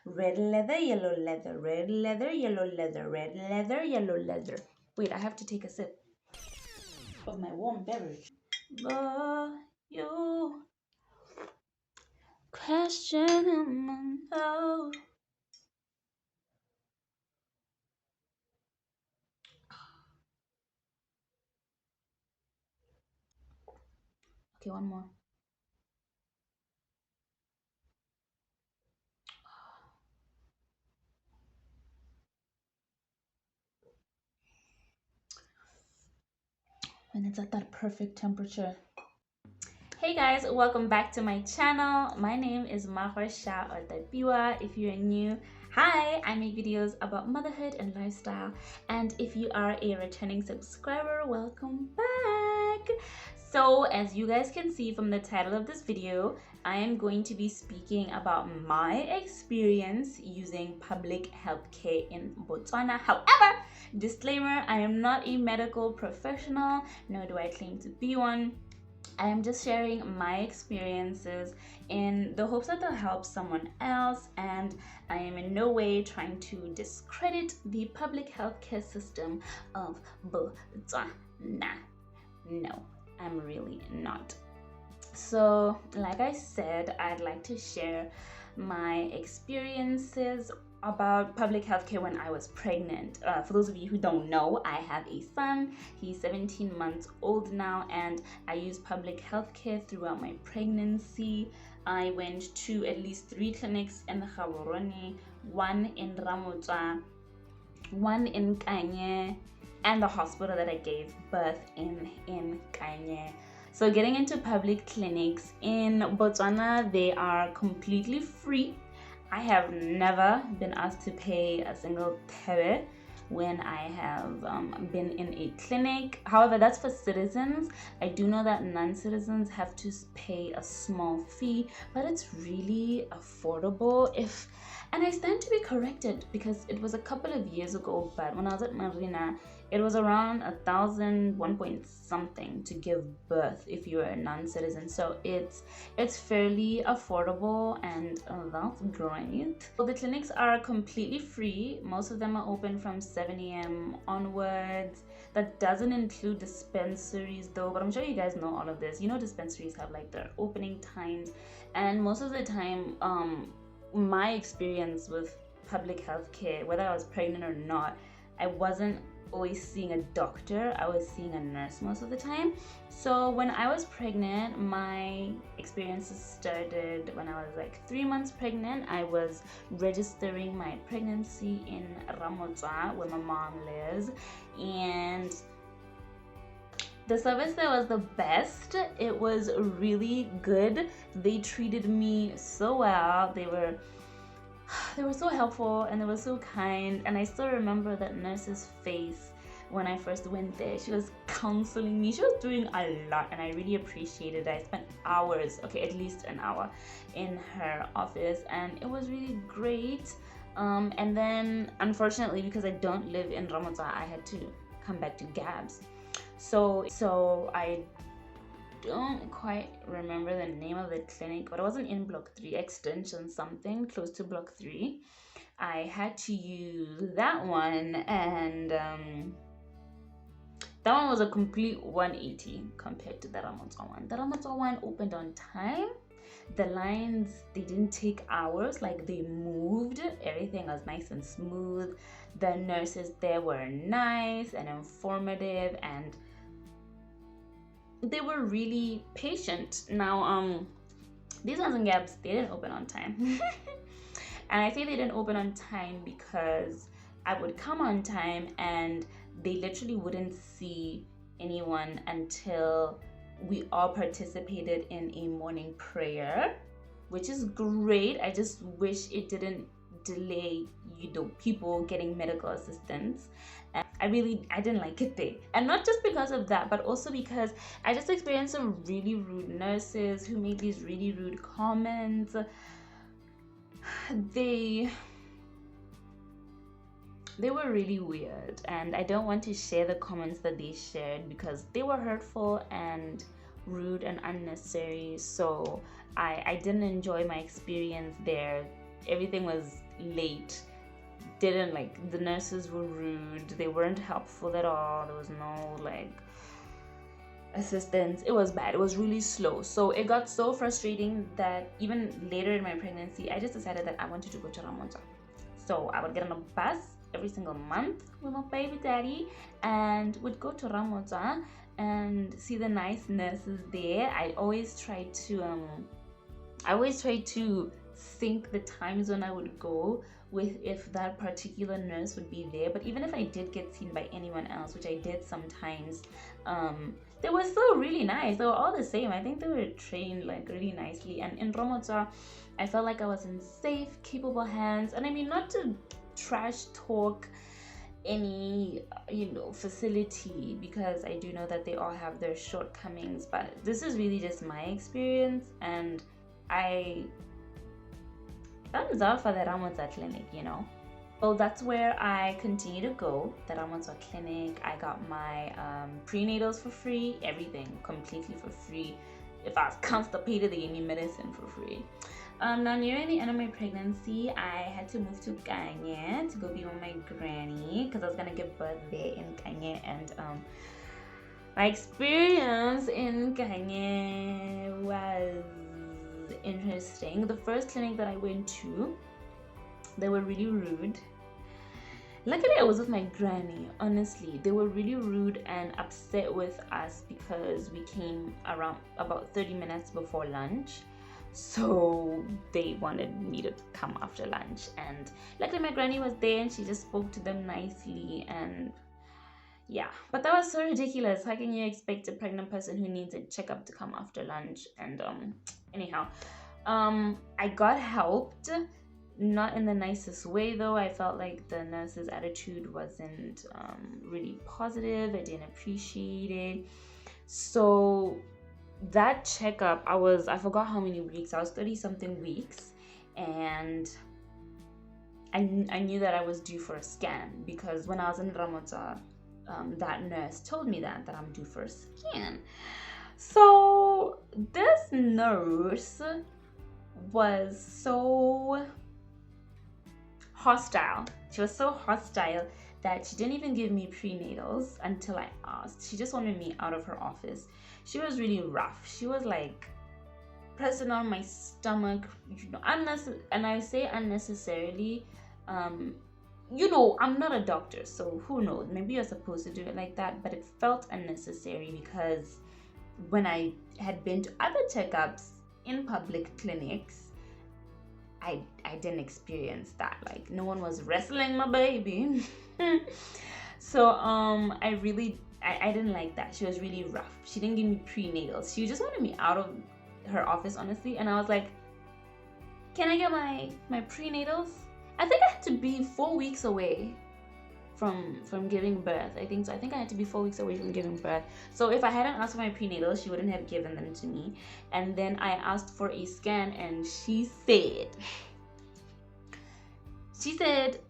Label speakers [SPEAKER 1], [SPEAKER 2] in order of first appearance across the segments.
[SPEAKER 1] Red leather, yellow leather, red leather, yellow leather, red leather, yellow leather. Wait, I have to take a sip of my warm beverage. But you question among those. Okay, one more. When it's at that perfect temperature. Hey guys, welcome back to my channel. My name is Mahosha or Tapiwa. If you're new, hi, I make videos about motherhood and lifestyle. And if you are a returning subscriber, welcome back. So as you guys can see from the title of this video, I am going to be speaking about my experience using public healthcare in Botswana. However, disclaimer, I am not a medical professional, nor do I claim to be one. I am just sharing my experiences in the hopes that they'll help someone else, and I am in no way trying to discredit the public healthcare system of Botswana. No, I'm really not. So, like I said, I'd like to share my experiences about public healthcare when I was pregnant. For those of you who don't know, I have a son. He's 17 months old now, and I use public healthcare throughout my pregnancy. I went to at least 3 clinics in Gaborone, 1 in Motswana, 1 in Kanye, and the hospital that I gave birth in Kanye. So getting into public clinics in Botswana, they are completely free. I have never been asked to pay a single tebe when I have been in a clinic. However, that's for citizens. I do know that non-citizens have to pay a small fee, but it's really affordable. And I stand to be corrected because it was a couple of years ago, but when I was at Marina, it was around 1,000, 1 point something to give birth if you were a non-citizen. So it's fairly affordable, and that's great. So the clinics are completely free. Most of them are open from 7 a.m. onwards. That doesn't include dispensaries though, but I'm sure you guys know all of this. You know, dispensaries have like their opening times, and most of the time, my experience with public healthcare, whether I was pregnant or not, I wasn't always seeing a doctor. I was seeing a nurse most of the time. So when I was pregnant, my experiences started when I was like 3 months pregnant. I was registering my pregnancy in Motswana, where my mom lives, and the service there was the best. It was really good. They treated me so well. They were so helpful, and they were so kind. And I still remember that nurse's face when I first went there. She was counseling me. She was doing a lot, and I really appreciated it. I spent hours, at least an hour, in her office, and it was really great. And then, unfortunately, because I don't live in Ramotsa, I had to come back to Gabs. So I don't quite remember the name of the clinic, but it wasn't in block 3, extension something, close to block 3. I had to use that one, and that one was a complete 180 compared to the Ramotsa one. The Ramotsa one opened on time. The lines, they didn't take hours, like they moved. Everything was nice and smooth. The nurses there were nice and informative, and they were really patient. Now, these ones in Gabs, they didn't open on time. And I say they didn't open on time because I would come on time and they literally wouldn't see anyone until we all participated in a morning prayer, which is great. I just wish it didn't delay, people getting medical assistance. I didn't like it there. And not just because of that, but also because I just experienced some really rude nurses who made these really rude comments. They were really weird, and I don't want to share the comments that they shared because they were hurtful and rude and unnecessary. So I didn't enjoy my experience there everything was late. Didn't like, the nurses were rude, they weren't helpful at all, there was no like assistance. It was bad, it was really slow. So it got so frustrating that even later in my pregnancy, I just decided that I wanted to go to Ramota. So I would get on a bus every single month with my baby daddy and would go to Ramota and see the nice nurses there. I always tried to sync the times when I would go with if that particular nurse would be there. But even if I did get seen by anyone else, which I did sometimes, they were still really nice. They were all the same. I think they were trained like really nicely. And in Ramota, I felt like I was in safe, capable hands. And I mean, not to trash talk any facility, because I do know that they all have their shortcomings, but this is really just my experience, and I thumbs up for the Ramota clinic, So that's where I continue to go, the Ramota clinic. I got my prenatals for free, everything completely for free. If I was constipated, they gave me medicine for free. Now nearing the end of my pregnancy, I had to move to Kanye to go be with my granny, because I was gonna give birth there in Kanye. And my experience in Kanye was interesting. The first clinic that I went to, they were really rude. Luckily I was with my granny. Honestly, they were really rude and upset with us because we came around about 30 minutes before lunch. So they wanted me to come after lunch, and luckily my granny was there and she just spoke to them nicely. And yeah, but that was so ridiculous. How can you expect a pregnant person who needs a checkup to come after lunch? And anyhow, I got helped, not in the nicest way though. I felt like the nurse's attitude wasn't really positive. I didn't appreciate it. So that checkup, I forgot how many weeks. I was 30 something weeks, and I knew that I was due for a scan, because when I was in Ramota, that nurse told me that I'm due for a scan. So this nurse was so hostile. She was so hostile that she didn't even give me prenatals until I asked. She just wanted me out of her office. She was really rough. She was like pressing on my stomach, and I say unnecessarily. I'm not a doctor, so who knows? Maybe you're supposed to do it like that, but it felt unnecessary, because when I had been to other checkups in public clinics, I didn't experience that. Like, no one was wrestling my baby. So I didn't like that. She was really rough. She didn't give me prenatals. She just wanted me out of her office, honestly. And I was like, can I get my prenatals? I think I had to be 4 weeks away from giving birth. I think so. I think I had to be 4 weeks away from giving birth. So if I hadn't asked for my prenatals, she wouldn't have given them to me. And then I asked for a scan, and she said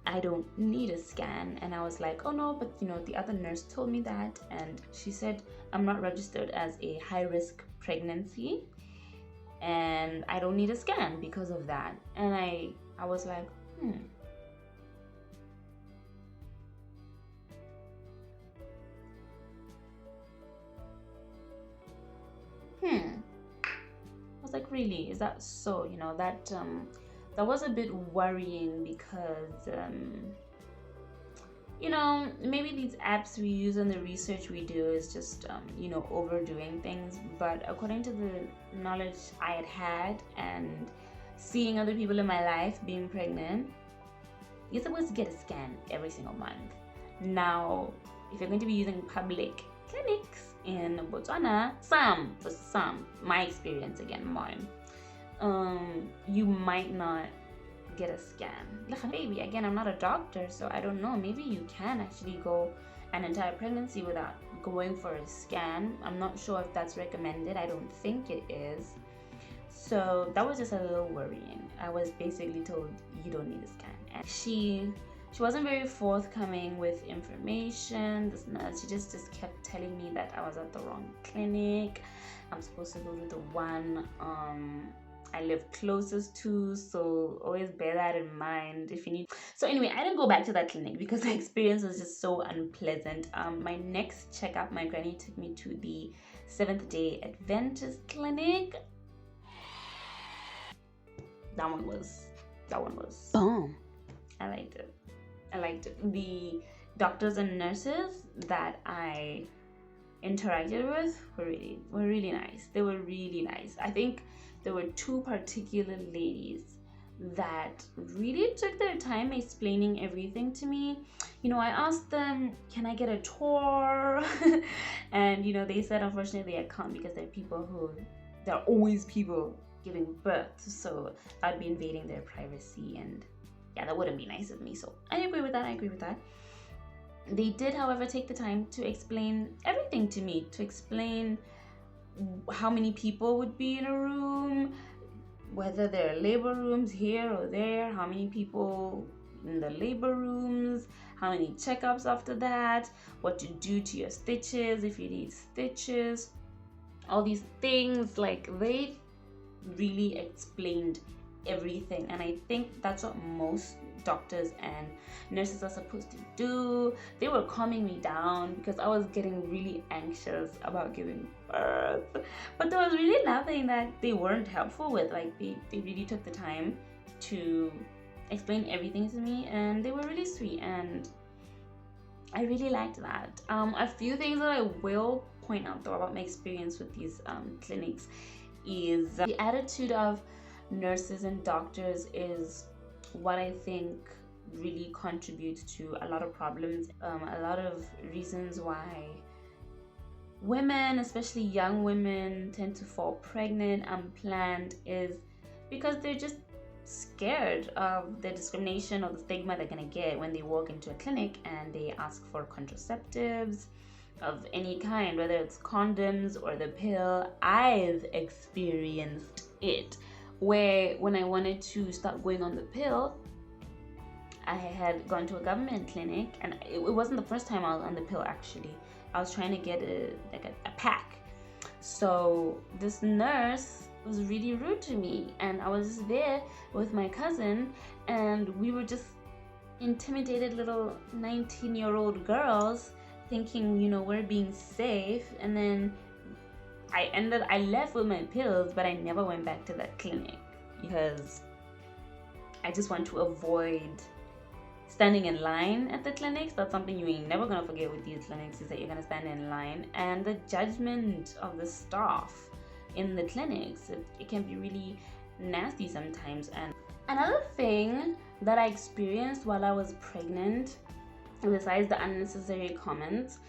[SPEAKER 1] I don't need a scan. And I was like, oh no, but the other nurse told me that, and she said I'm not registered as a high-risk pregnancy, and I don't need a scan because of that. And I was like, I was like, really? Is that so? That was a bit worrying, because maybe these apps we use and the research we do is just overdoing things. But according to the knowledge I had and seeing other people in my life being pregnant, you're supposed to get a scan every single month. Now, if you're going to be using public clinics in Botswana, my experience again, mine, you might not get a scan. Maybe, again, I'm not a doctor, so I don't know. Maybe you can actually go an entire pregnancy without going for a scan. I'm not sure if that's recommended. I don't think it is. So that was just a little worrying. I was basically told you don't need a scan. And she wasn't very forthcoming with information. This nurse, she just kept telling me that I was at the wrong clinic. I'm supposed to go to the one I live closest to, so always bear that in mind if you need. So anyway, I didn't go back to that clinic because the experience was just so unpleasant. My next checkup, my granny took me to the Seventh Day Adventist clinic. That one was
[SPEAKER 2] boom.
[SPEAKER 1] I liked it. The doctors and nurses that I interacted with were really nice. They were really nice. I think there were two particular ladies that really took their time explaining everything to me. I asked them, can I get a tour? And they said unfortunately I can't because there are always people giving birth, so I'd be invading their privacy, and yeah, that wouldn't be nice of me. So I agree with that. They did, however, take the time to explain everything to me, to explain how many people would be in a room, whether there are labor rooms here or there, how many people in the labor rooms, how many checkups after that, what to do to your stitches if you need stitches, all these things. Like, they really explained everything, and I think that's what most doctors and nurses are supposed to do. They were calming me down because I was getting really anxious about giving birth, but there was really nothing that they weren't helpful with. Like, they really took the time to explain everything to me, and they were really sweet, and I really liked that. A few things that I will point out though about my experience with these clinics is the attitude of nurses and doctors is what I think really contributes to a lot of problems. A lot of reasons why women, especially young women, tend to fall pregnant unplanned is because they're just scared of the discrimination or the stigma they're gonna get when they walk into a clinic and they ask for contraceptives of any kind, whether it's condoms or the pill. I've experienced it, where when I wanted to start going on the pill, I had gone to a government clinic, and it wasn't the first time I was on the pill. Actually, I was trying to get a pack. So this nurse was really rude to me, and I was just there with my cousin, and we were just intimidated little 19-year-old girls thinking we're being safe. And then I left with my pills, but I never went back to that clinic because I just want to avoid standing in line at the clinics. That's something you ain't never gonna forget with these clinics, is that you're gonna stand in line, and the judgment of the staff in the clinics, it can be really nasty sometimes. And another thing that I experienced while I was pregnant, besides the unnecessary comments,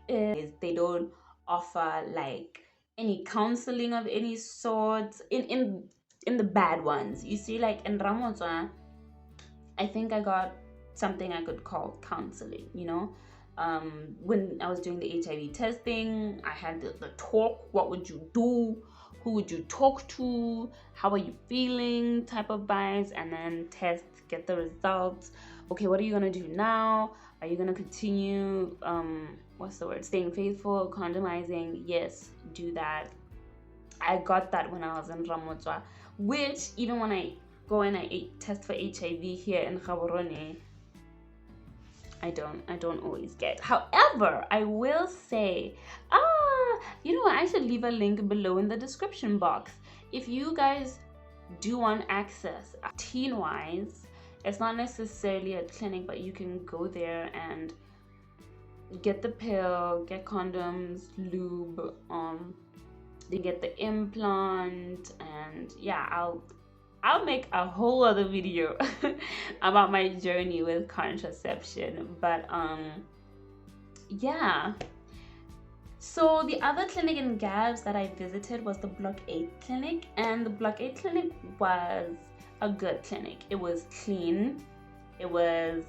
[SPEAKER 1] is they don't offer like any counseling of any sort in the bad ones. You see, like in Motswana, I think I got something I could call counseling. When I was doing the HIV testing, I had the talk, what would you do, who would you talk to, how are you feeling type of vibes, and then test, get the results. Okay, what are you gonna do now? Are you gonna continue staying faithful, condomizing? Yes, do that. I got that when I was in Motswana, which even when I go and I test for HIV here in Gaborone, I don't always get. However, I will say, I should leave a link below in the description box. If you guys do want access teen-wise, it's not necessarily a clinic, but you can go there and get the pill, get condoms, lube, they get the implant, and yeah, I'll make a whole other video about my journey with contraception. But yeah. So the other clinic in Gabs that I visited was the Block 8 clinic, and the Block 8 clinic was a good clinic. It was clean. It was,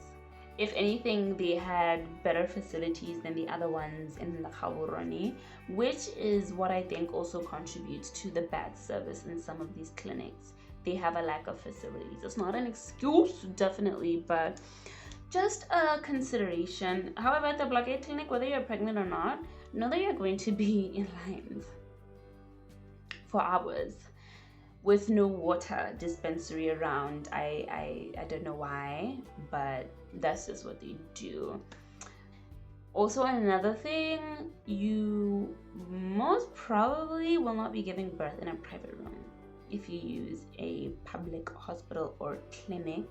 [SPEAKER 1] if anything, they had better facilities than the other ones in the Gaborone, which is what I think also contributes to the bad service in some of these clinics. They have a lack of facilities. It's not an excuse, definitely, but just a consideration. However, at the Block 8 clinic, whether you're pregnant or not, know that you're going to be in lines for hours. with no water dispensary around. I don't know why, but that's just what they do. Also, another thing, you most probably will not be giving birth in a private room if you use a public hospital or clinic.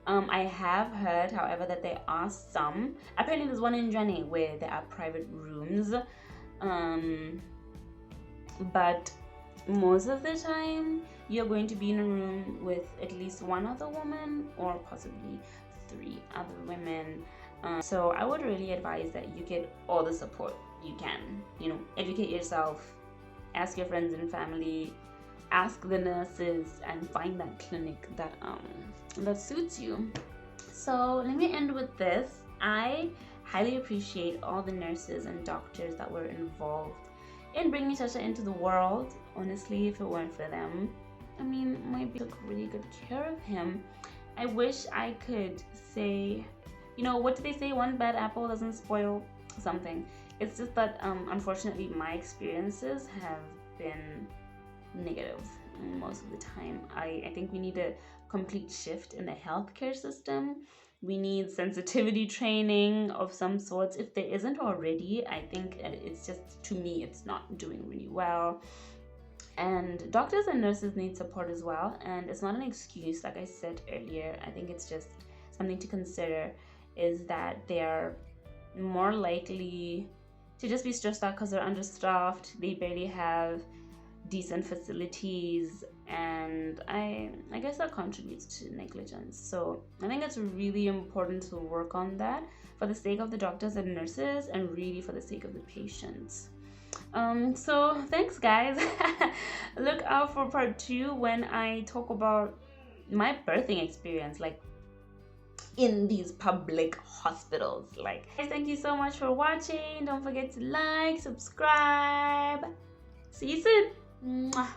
[SPEAKER 1] I have heard, however, that there are some. Apparently, there's one in Johnny where there are private rooms. But most of the time, you're going to be in a room with at least one other woman or possibly 3 other women. So I would really advise that you get all the support you can. Educate yourself, ask your friends and family, ask the nurses, and find that clinic that suits you. So let me end with this. I highly appreciate all the nurses and doctors that were involved in bringing Shasha into the world. Honestly, if it weren't for them, my baby took really good care of him. I wish I could say, what do they say? One bad apple doesn't spoil something. It's just that unfortunately my experiences have been negative most of the time. I think we need a complete shift in the healthcare system. We need sensitivity training of some sorts. If there isn't already, I think it's just, to me, it's not doing really well. And doctors and nurses need support as well. And it's not an excuse, like I said earlier. I think it's just something to consider, is that they're more likely to just be stressed out because they're understaffed. They barely have decent facilities, and I guess that contributes to negligence. So I think it's really important to work on that for the sake of the doctors and nurses, and really for the sake of the patients. So thanks, guys. Look out for part 2 when I talk about my birthing experience, like in these public hospitals. Guys, thank you so much for watching. Don't forget to like, subscribe. See you soon. Mwah.